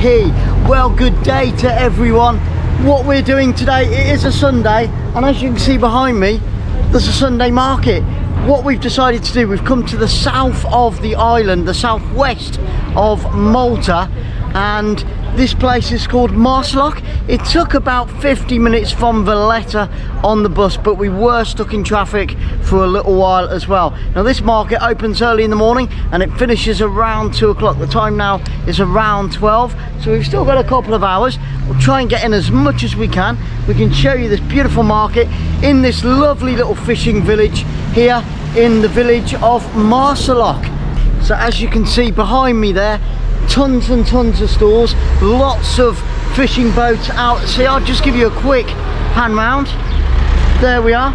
he. Well, good day to everyone. What we're doing today, it is a Sunday, and as you can see behind me, there's a Sunday market. What we've decided to do, we've come to the south of the island, the southwest of Malta, and this place is called Marsaxlokk. It took about 50 minutes from Valletta on the bus, but we were stuck in traffic for a little while as well. Now this market opens early in the morning and it finishes around 2 o'clock. The time now is around 12, so we've still got a couple of hours. We'll try and get in as much as we can. We can show you this beautiful market in this lovely little fishing village here in the village of Marsaxlokk. So as you can see behind me there, tons and tons of stalls, lots of fishing boats out. See, I'll just give you a quick pan round. There we are.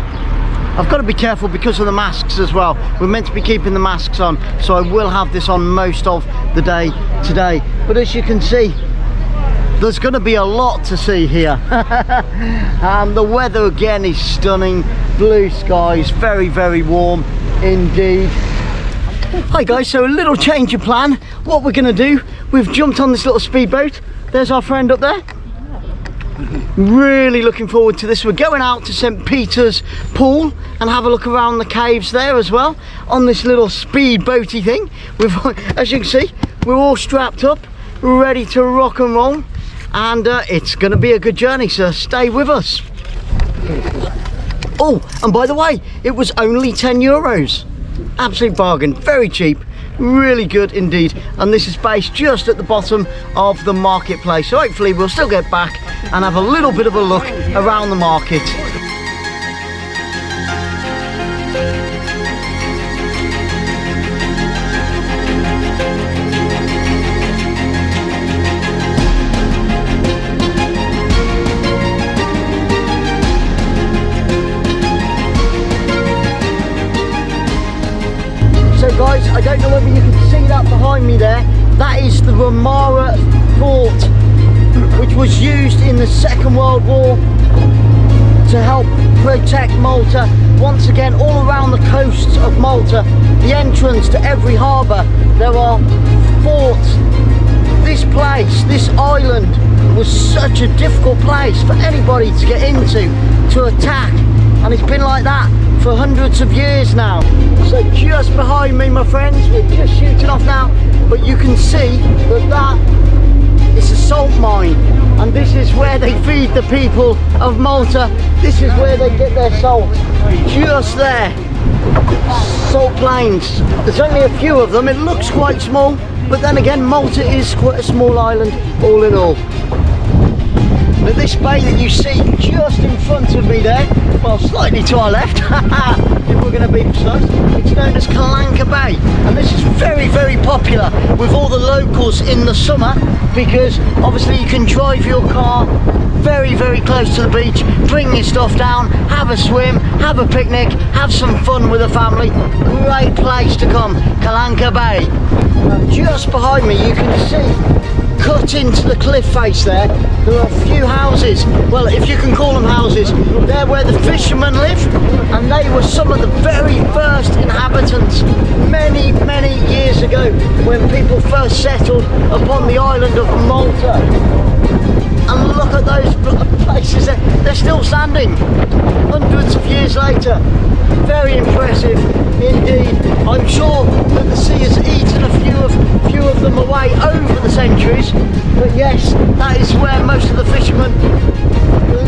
I've got to be careful because of the masks as well. We're meant to be keeping the masks on, so I will have this on most of the day today. But as you can see, there's going to be a lot to see here. The weather again is stunning. Blue skies, very, very warm indeed. Hi guys, so a little change of plan. What we're going to do, we've jumped on this little speedboat. There's our friend up there. Really looking forward to this. We're going out to St. Peter's Pool and have a look around the caves there as well on this little speedboaty thing. As you can see, we're all strapped up, ready to rock and roll, and it's going to be a good journey, so stay with us. Oh, and by the way, it was only €10. Absolute bargain, very cheap, really good indeed. And this is based just at the bottom of the marketplace, so hopefully we'll still get back and have a little bit of a look around the market. Guys, I don't know whether you can see that behind me there. That is the Delimara fort, which was used in the Second World War to help protect Malta. Once again, all around the coasts of Malta, the entrance to every harbour, there are forts. This place, this island, was such a difficult place for anybody to get into, to attack, and it's been like that for hundreds of years now. So just behind me, my friends, we're just shooting off now, but you can see that that is a salt mine, and this is where they feed the people of Malta. This is where they get their salt, just there. Salt plains, there's only a few of them. It looks quite small, but then again, Malta is quite a small island all in all. But this bay that you see just in front of me there, well, slightly to our left, if we're going to be precise, it's known as 𝓳𝓸𝓲𝓷𝓲𝓷𝓰, and this is very, very popular with all the locals in the summer, because obviously you can drive your car very, very close to the beach, bring your stuff down, have a swim, have a picnic, have some fun with the family. Great place to come, 𝓳𝓸𝓲𝓷𝓲𝓷𝓰. Just behind me you can see, cut into the cliff face there are a few houses. Well, if you can call them houses, they're where the fishermen live, and they were some of the very first inhabitants many, many years ago when people first settled upon the island of Malta. And look at those places, they're still standing hundreds of years later. Very impressive indeed. I'm sure that the sea has eaten a few of them away over the centuries, but yes, that is where most of the fishermen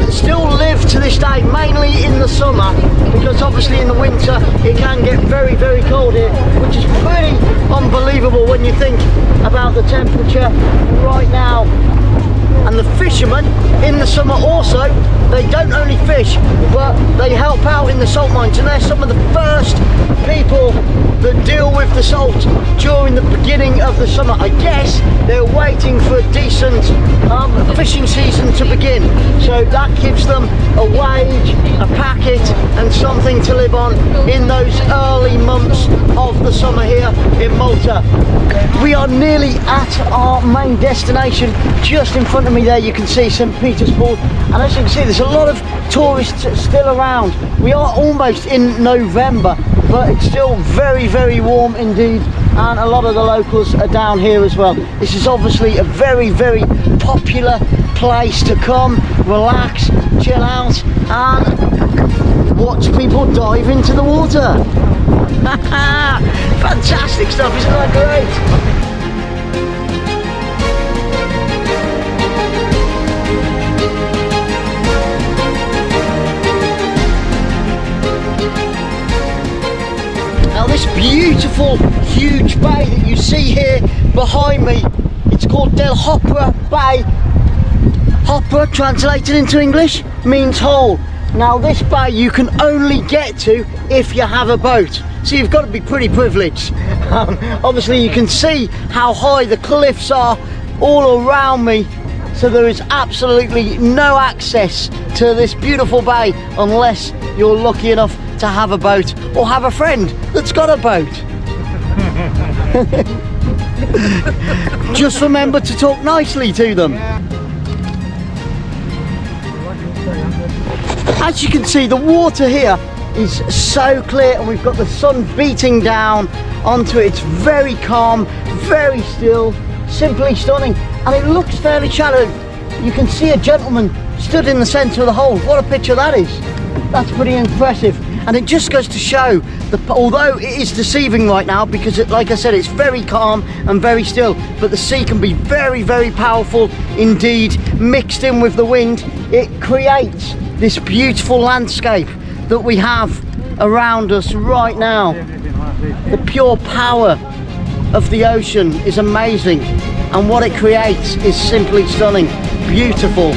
still live to this day, mainly in the summer, because obviously in the winter it can get very, very cold here, which is pretty unbelievable when you think about the temperature right now. And the fishermen in the summer also, they don't only fish, but they help out in the salt mines, and they're some of the first people that deal with the salt during the beginning of the summer. I guess they're waiting for a decent fishing season to begin, so that gives them a wage, a packet and something to live on in those early months of the summer here in Malta. We are nearly at our main destination. Just in front of me there you can see St. Peter's Pool, and as you can see there's a lot of tourists still around. We are almost in November, but it's still very, very warm indeed and a lot of the locals are down here as well. This is obviously a very, very popular place to come, relax, chill out, and watch people dive into the water. Fantastic stuff, isn't that great? Now this beautiful, huge bay that you see here behind me, it's called 𝓳𝓸𝓲𝓷𝓲𝓷𝓰. Hopper, translated into English, means hole. Now this bay you can only get to if you have a boat. So you've got to be pretty privileged. Obviously you can see how high the cliffs are all around me. So there is absolutely no access to this beautiful bay unless you're lucky enough to have a boat or have a friend that's got a boat. Just remember to talk nicely to them. As you can see, the water here is so clear and we've got the sun beating down onto it. It's very calm, very still, simply stunning, and it looks fairly shallow. You can see a gentleman stood in the centre of the hole. What a picture that is. That's pretty impressive. And it just goes to show that although it is deceiving right now, because like I said, it's very calm and very still, but the sea can be very, very powerful indeed. Mixed in with the wind, it creates this beautiful landscape that we have around us right now. The pure power of the ocean is amazing, and what it creates is simply stunning, beautiful.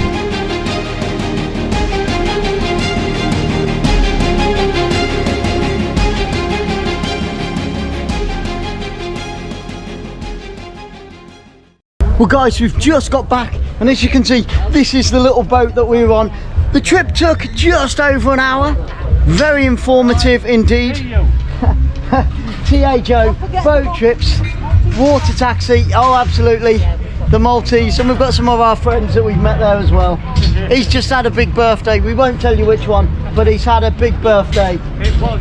Well guys, we've just got back, and as you can see, this is the little boat that we were on. The trip took just over an hour. Very informative indeed. TA Joe, boat trips, water taxi, oh absolutely, the Maltese, and we've got some of our friends that we've met there as well. He's just had a big birthday, we won't tell you which one, but he's had a big birthday.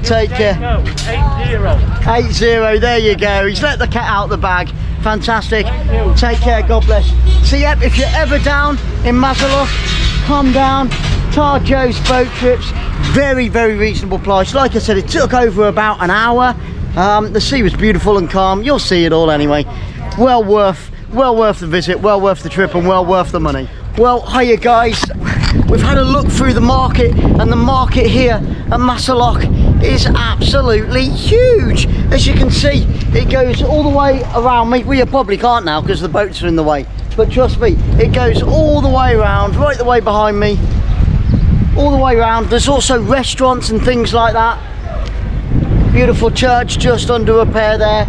Take care. 8-0, there you go, he's let the cat out the bag. Fantastic. Take care, God bless. So yep, if you're ever down in Marsaxlokk, come down. Tar Joe's boat trips, very, very reasonable price. Like I said, it took over about an hour. The sea was beautiful and calm. You'll see it all anyway. Well worth the visit, well worth the trip, and well worth the money. Well, hiya guys. We've had a look through the market, and the market here at Marsaxlokk is absolutely huge. As you can see, it goes all the way around me. We probably can't now because the boats are in the way, but trust me, it goes all the way around, right the way behind me, all the way around. There's also restaurants and things like that. Beautiful church just under repair there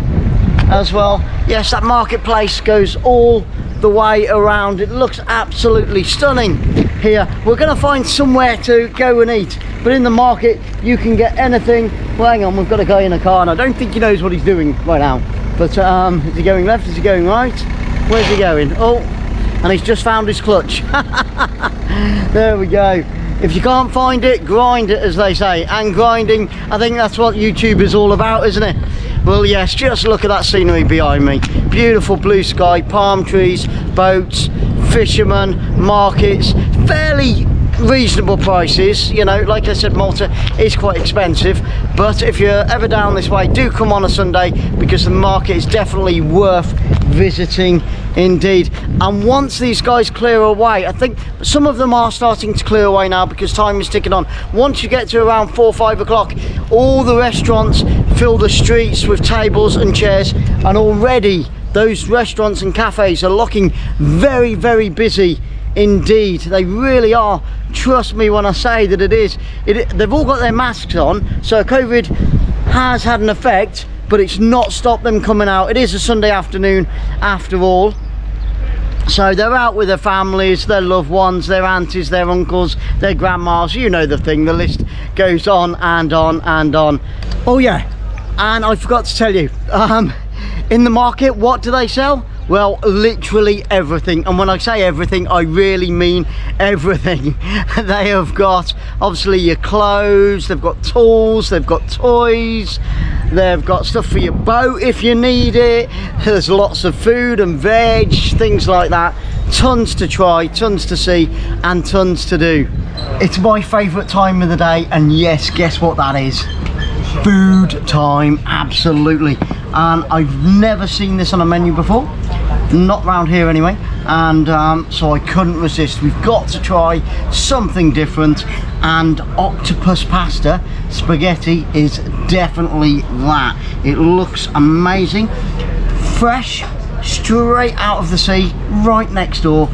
as well. Yes, that marketplace goes all the way around. It looks absolutely stunning here. We're going to find somewhere to go and eat, but in the market you can get anything. Well, hang on, we've got a guy in a car and I don't think he knows what he's doing right now, but is he going left, is he going right, where's he going? Oh, and he's just found his clutch. There we go. If you can't find it, grind it, as they say. And grinding, I think that's what YouTube is all about, isn't it? Well, yes, just look at that scenery behind me. Beautiful blue sky, palm trees, boats, fishermen, markets, fairly reasonable prices. You know, like I said, Malta is quite expensive, but if you're ever down this way, do come on a Sunday, because the market is definitely worth visiting indeed. And once these guys clear away, I think some of them are starting to clear away now because time is ticking on. Once you get to around 4 or 5 o'clock, all the restaurants fill the streets with tables and chairs, and already those restaurants and cafes are looking very, very busy indeed. They really are. Trust me when I say that it is. They've all got their masks on, so COVID has had an effect, but it's not stopped them coming out. It is a Sunday afternoon after all, so they're out with their families, their loved ones, their aunties, their uncles, their grandmas. You know the thing, the list goes on and on and on. Oh yeah, and I forgot to tell you, in the market, what do they sell? Well, literally everything, and when I say everything, I really mean everything. They have got obviously your clothes, they've got tools, they've got toys, They've got stuff for your boat if you need it. There's lots of food and veg, things like that. Tons to try, tons to see, and tons to do. It's my favourite time of the day, and yes, guess what that is? Food time, absolutely. And I've never seen this on a menu before, not round here anyway, and so I couldn't resist. We've got to try something different, and octopus pasta spaghetti is definitely that. It looks amazing, fresh, straight out of the sea, right next door,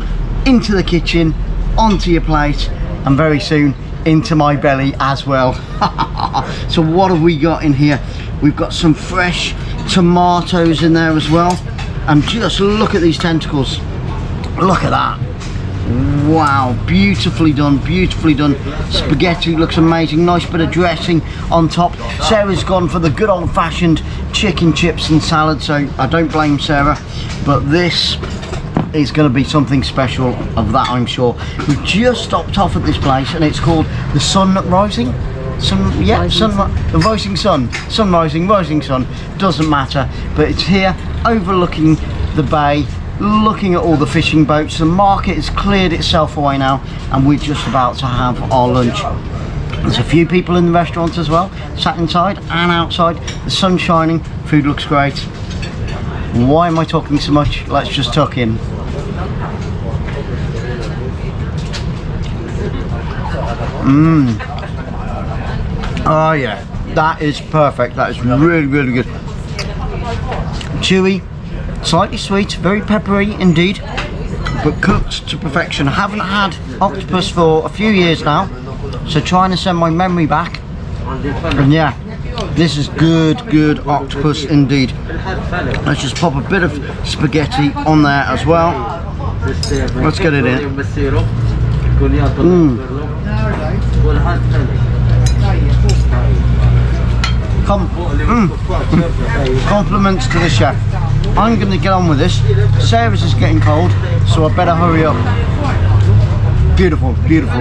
into the kitchen, onto your plate, and very soon into my belly as well. So what have we got in here? We've got some fresh tomatoes in there as well, and just look at these tentacles. Look at that. Wow, beautifully done, beautifully done. Spaghetti looks amazing, nice bit of dressing on top. Sarah's gone for the good old-fashioned chicken chips and salad, so I don't blame Sarah, but this is going to be something special, of that I'm sure. We've just stopped off at this place, and it's called the Sun Rising. The rising sun, sun rising, rising sun, doesn't matter, but it's here overlooking the bay, looking at all the fishing boats. The market has cleared itself away now, and we're just about to have our lunch. There's a few people in the restaurant as well, sat inside and outside. The sun's shining, food looks great. Why am I talking so much? Let's just tuck in. Oh yeah, that is perfect. That is really, really good. Chewy, slightly sweet, very peppery indeed, but cooked to perfection. I haven't had octopus for a few years now, so trying to send my memory back, and yeah, this is good octopus indeed. Let's just pop a bit of spaghetti on there as well. Let's get it in. Compliments to the chef. I'm going to get on with this. Sarah's is getting cold, so I better hurry up. Beautiful, beautiful.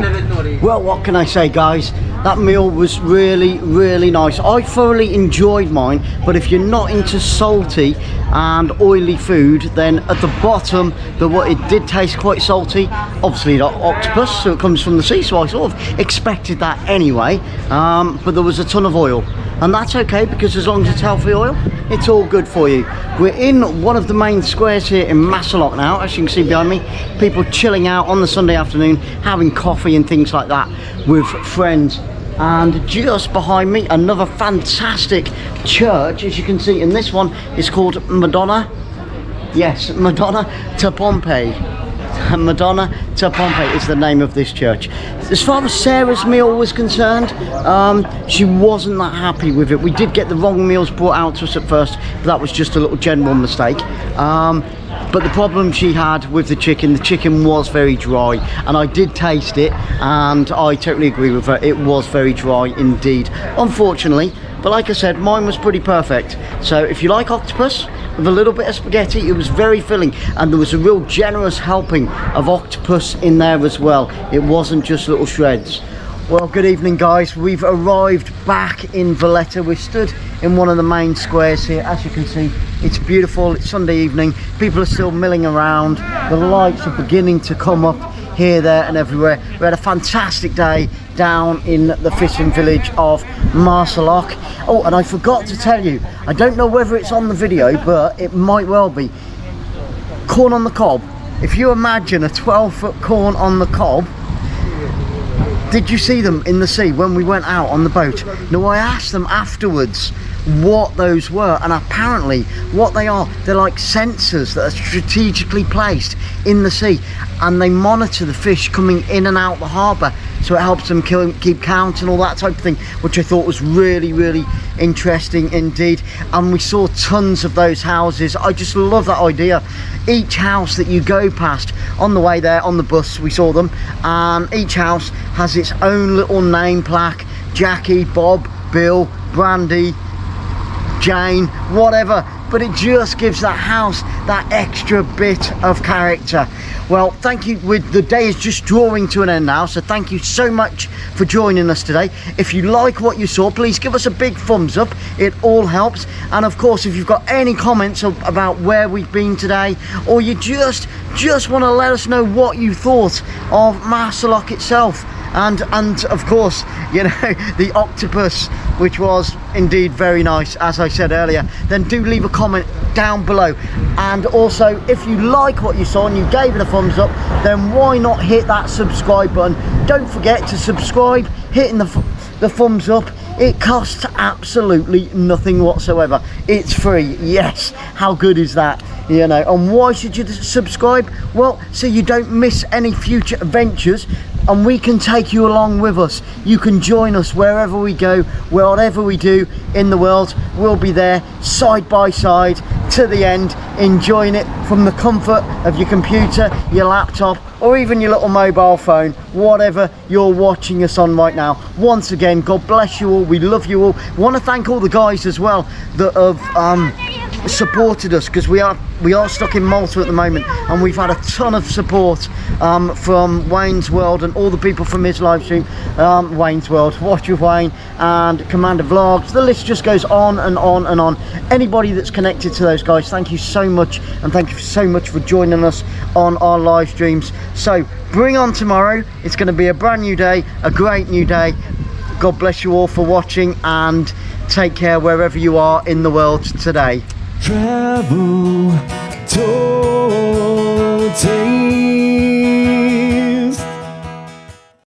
Well, what can I say, guys? That meal was really, really nice. I thoroughly enjoyed mine, but if you're not into salty and oily food, then at the bottom, it did taste quite salty. Obviously, not octopus, so it comes from the sea, so I sort of expected that anyway. But there was a ton of oil, and that's okay, because as long as it's healthy oil, it's all good for you. We're in one of the main squares here in Marsaxlokk now, as you can see behind me. People chilling out on the Sunday afternoon, having coffee and things like that with friends. And just behind me, another fantastic church, as you can see. And this one is called Madonna. Yes, Madonna to Pompeii. Madonna to Pompeii is the name of this church. As far as Sarah's meal was concerned, she wasn't that happy with it. We did get the wrong meals brought out to us at first, but that was just a little general mistake. But the problem she had with the chicken was very dry, and I did taste it, and I totally agree with her. It was very dry indeed, unfortunately. But like I said, mine was pretty perfect. So if you like octopus with a little bit of spaghetti, it was very filling, and there was a real generous helping of octopus in there as well. It wasn't just little shreds. Well, good evening, guys. We've arrived back in Valletta. We're stood in one of the main squares here. As you can see, it's beautiful. It's Sunday evening. People are still milling around. The lights are beginning to come up here, there and everywhere. We had a fantastic day down in the fishing village of Marsaxlokk. Oh, and I forgot to tell you, I don't know whether it's on the video, but it might well be. Corn on the cob. If you imagine a 12-foot corn on the cob, did you see them in the sea when we went out on the boat? Now, I asked them afterwards what those were, and apparently what they are, they're like sensors that are strategically placed in the sea, and they monitor the fish coming in and out the harbour, so it helps them keep count and all that type of thing, which I thought was really, really interesting indeed. And we saw tons of those houses. I just love that idea. Each house that you go past on the way there on the bus, we saw them, and each house has its own little name plaque. Jackie, Bob, Bill, Brandy, Jane, whatever. but it just gives that house that extra bit of character. Well, thank you. The day is just drawing to an end now, so thank you so much for joining us today. If you like what you saw, please give us a big thumbs up. It all helps. And of course, if you've got any comments about where we've been today, or you just want to let us know what you thought of Marsaxlokk itself, and of course, you know, the octopus, which was indeed very nice, as I said earlier, then do leave a comment down below. And also, if you like what you saw and you gave it a thumbs up, then why not hit that subscribe button? Don't forget to subscribe, hitting the thumbs up. It costs absolutely nothing whatsoever. It's free. Yes, how good is that? You know, and why should you subscribe? Well, so you don't miss any future adventures, and we can take you along with us. You can join us wherever we go, whatever we do in the world. We'll be there side by side to the end, enjoying it from the comfort of your computer, your laptop, or even your little mobile phone, whatever you're watching us on right now. Once again, God bless you all. We love you all. I want to thank all the guys as well that have supported us, because we are stuck in Malta at the moment, and we've had a ton of support from Wayne's World and all the people from his live stream. Wayne's World, Watch with Wayne, and Commander Vlogs. The list just goes on and on and on. Anybody that's connected to those guys, thank you so much, and thank you so much for joining us on our live streams. So bring on tomorrow. It's going to be a brand new day, a great new day. God bless you all for watching, and take care wherever you are in the world today. Travel, tour, take